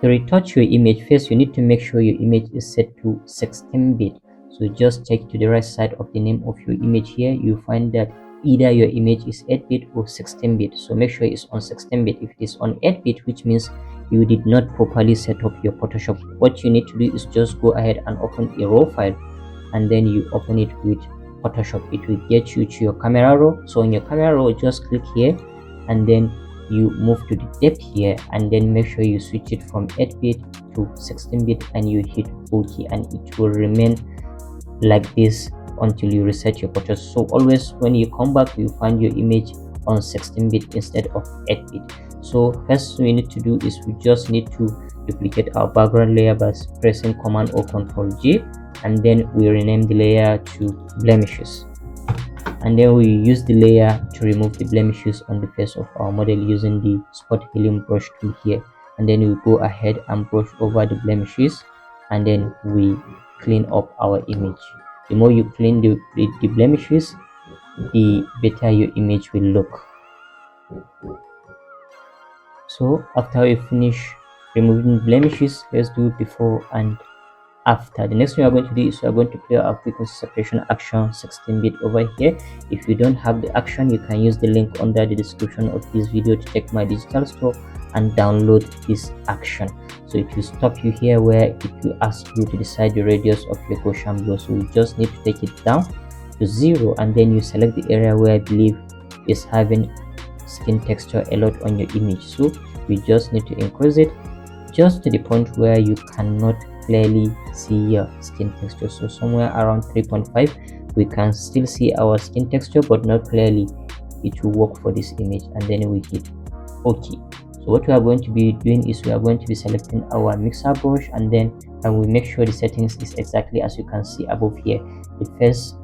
To retouch your image, first you need to make sure your image is set to 16-bit. So just check to the right side of the name of your image here. You find that either your image is 8-bit or 16-bit. So make sure it's on 16-bit. If it is on 8-bit, which means you did not properly set up your Photoshop, what you need to do is just go ahead and open a raw file, and then you open it with Photoshop. It will get you to your camera raw. So in your camera raw, just click here, and then you move to the depth here, and then make sure you switch it from 8-bit to 16-bit, and you hit OK, and it will remain like this until you reset your photos. So always when you come back, you find your image on 16-bit instead of 8-bit. So first we need to do is we just need to duplicate our background layer by pressing Command or Control J, and then we rename the layer to blemishes, and then we use the layer to remove the blemishes on the face of our model using the spot healing brush tool here. And then we go ahead and brush over the blemishes, and then we clean up our image. The more you clean the blemishes, the better your image will look. So after we finish removing blemishes, let's do before and after. The next thing we are going to do is we are going to play our frequency separation action 16-bit over here. If you don't have the action, you can use the link under the description of this video to check my digital store and download this action. So it will stop you here where it will ask you to decide the radius of your Gaussian blur. So you just need to take it down to 0, and then you select the area where I believe is having skin texture a lot on your image. So we just need to increase it just to the point where you cannot clearly see your skin texture. So somewhere around 3.5 we can still see our skin texture, but not clearly. It will work for this image, and then we hit OK. So what we are going to be doing is we are going to be selecting our mixer brush, and then we make sure the settings is exactly as you can see above here. The first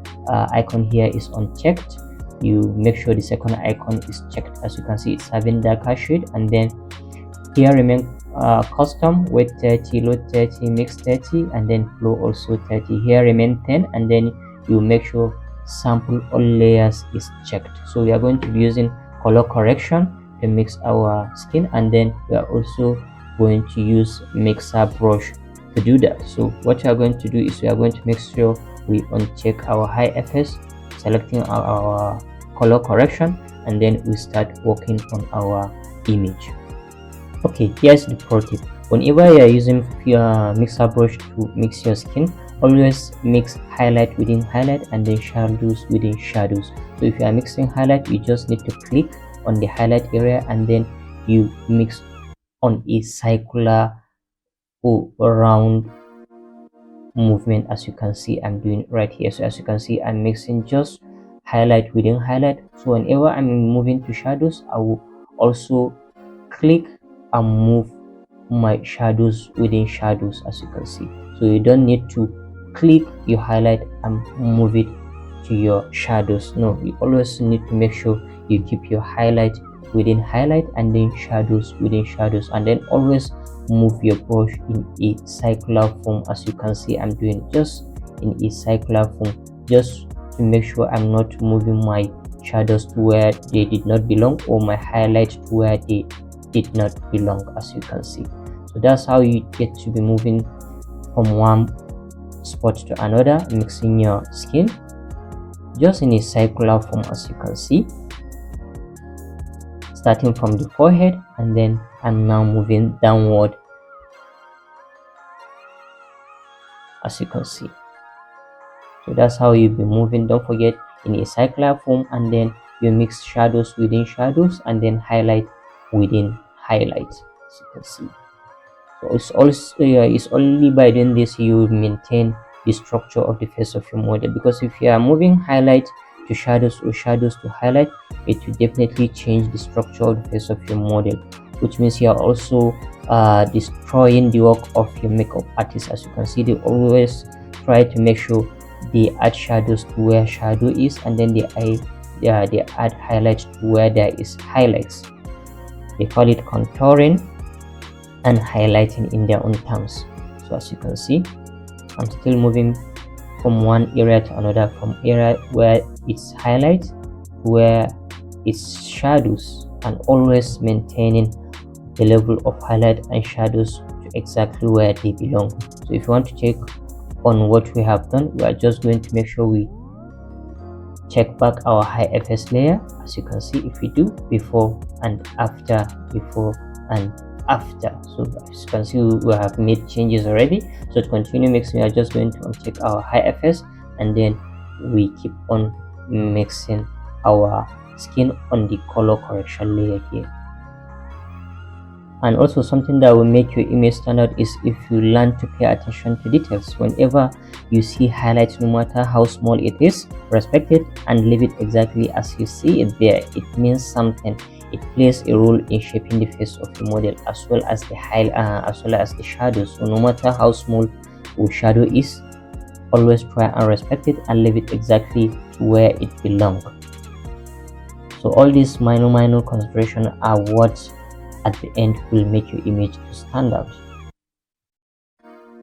icon here is unchecked. You make sure the second icon is checked. As you can see, it's having darker shade, and then here remain custom, weight 30, load 30, mix 30, and then flow also 30. Here remain 10, and then you make sure sample all layers is checked. So we are going to be using color correction to mix our skin, and then we are also going to use mixer brush to do that. So what we are going to do is we are going to make sure we uncheck our high FS, selecting our color correction, and then we start working on our image. Okay, here's the pro tip. Whenever you are using your mixer brush to mix your skin, always mix highlight within highlight and then shadows within shadows. So if you are mixing highlight, you just need to click on the highlight area, and then you mix on a circular or round movement, as you can see I'm doing right here. So as you can see, I'm mixing just highlight within highlight. So whenever I'm moving to shadows, I will also click and move my shadows within shadows, as you can see. So you don't need to click your highlight and move it to your shadows. No, you always need to make sure you keep your highlight within highlight and then shadows within shadows, and then always move your brush in a circular form, as you can see I'm doing just in a circular form, just to make sure I'm not moving my shadows to where they did not belong, or my highlight to where they did not belong, as you can see. So that's how you get to be moving from one spot to another, mixing your skin just in a circular form, as you can see, starting from the forehead, and then I'm now moving downward, as you can see. So that's how you'll be moving. Don't forget, in a circular form, and then you mix shadows within shadows and then highlight within highlights, as you can see. So it's also it's only by doing this you maintain the structure of the face of your model, because if you are moving highlight to shadows or shadows to highlight, it will definitely change the structure of the face of your model, which means you are also destroying the work of your makeup artist. As you can see, they always try to make sure they add shadows to where shadow is, and then they add highlights to where there is highlights. They call it contouring and highlighting in their own terms. So as you can see, I'm still moving from one area to another, from area where it's highlight to where it's shadows, and always maintaining the level of highlight and shadows to exactly where they belong. So if you want to check on what we have done, we are just going to make sure we check back our high fs layer. As you can see, if we do before and after, before and after, so as you can see, we have made changes already. So to continue mixing, we are just going to uncheck our high fs, and then we keep on mixing our skin on the color correction layer here. And also, something that will make your image stand out is if you learn to pay attention to details. Whenever you see highlights, no matter how small it is, respect it and leave it exactly as you see it there. It means something. It plays a role in shaping the face of your model, as well as the as well as the shadows. So no matter how small your shadow is, always try and respect it and leave it exactly to where it belongs. So all these minor considerations are what at the end will make your image to stand out.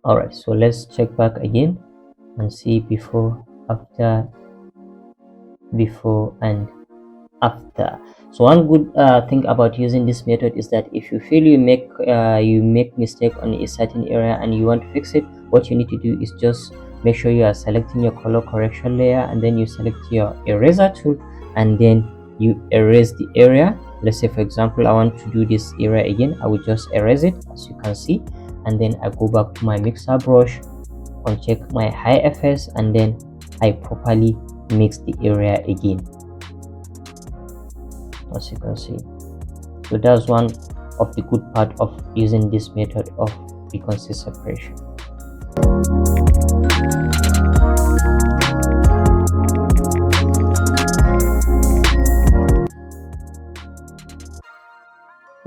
Alright, so let's check back again and see before, after, before and after. So one good thing about using this method is that if you feel you make mistake on a certain area and you want to fix it, what you need to do is just make sure you are selecting your color correction layer, and then you select your eraser tool, and then you erase the area. Let's say, for example, I want to do this area again. I will just erase it, as you can see, and then I go back to my mixer brush, uncheck my high fs, and then I properly mix the area again, as you can see. So that's one of the good part of using this method of frequency separation.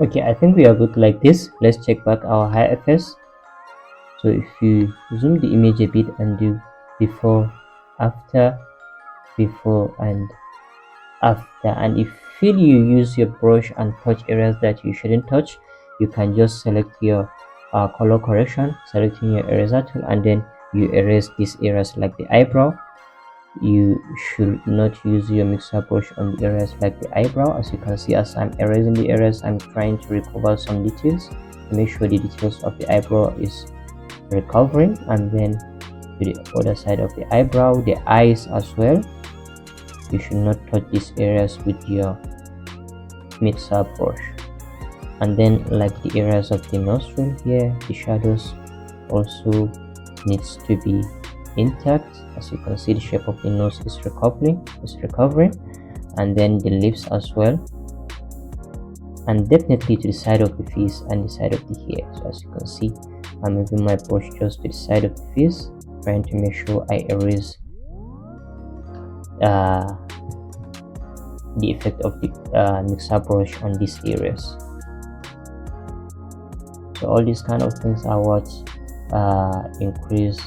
Okay, I think we are good like this. Let's check back our high fs. So if you zoom the image a bit and do before, after, before and after, and if you feel you use your brush and touch areas that you shouldn't touch, you can just select your color correction, selecting your eraser tool, and then you erase these areas like the eyebrow. You should not use your mixer brush on the areas like the eyebrow. As you can see, as I'm erasing the areas, I'm trying to recover some details to make sure the details of the eyebrow is recovering. And then to the other side of the eyebrow, the eyes as well, you should not touch these areas with your mixer brush. And then like the areas of the nostril here, the shadows also needs to be intact. As you can see, the shape of the nose is recovering, and then the lips as well, and definitely to the side of the face and the side of the hair. So as you can see, I'm moving my brush just to the side of the face, trying to make sure I erase the effect of the mixer brush on these areas. So all these kind of things are what increase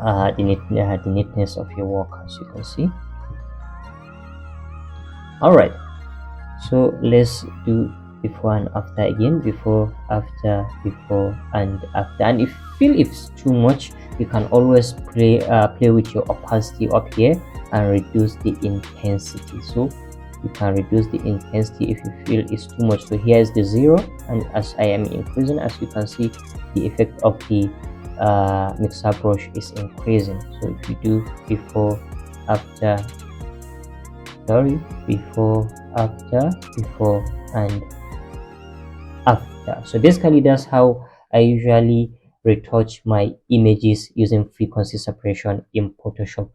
the neatness of your work, as you can see. All right, so let's do before and after again. Before, after, before and after. And if you feel it's too much, you can always play with your opacity up here and reduce the intensity. So you can reduce the intensity if you feel it's too much. So here is the 0, and as I am increasing, as you can see, the effect of the mixer brush is increasing. So if you do before, after, before, after, before and after. So basically that's how I usually retouch my images using frequency separation in Photoshop.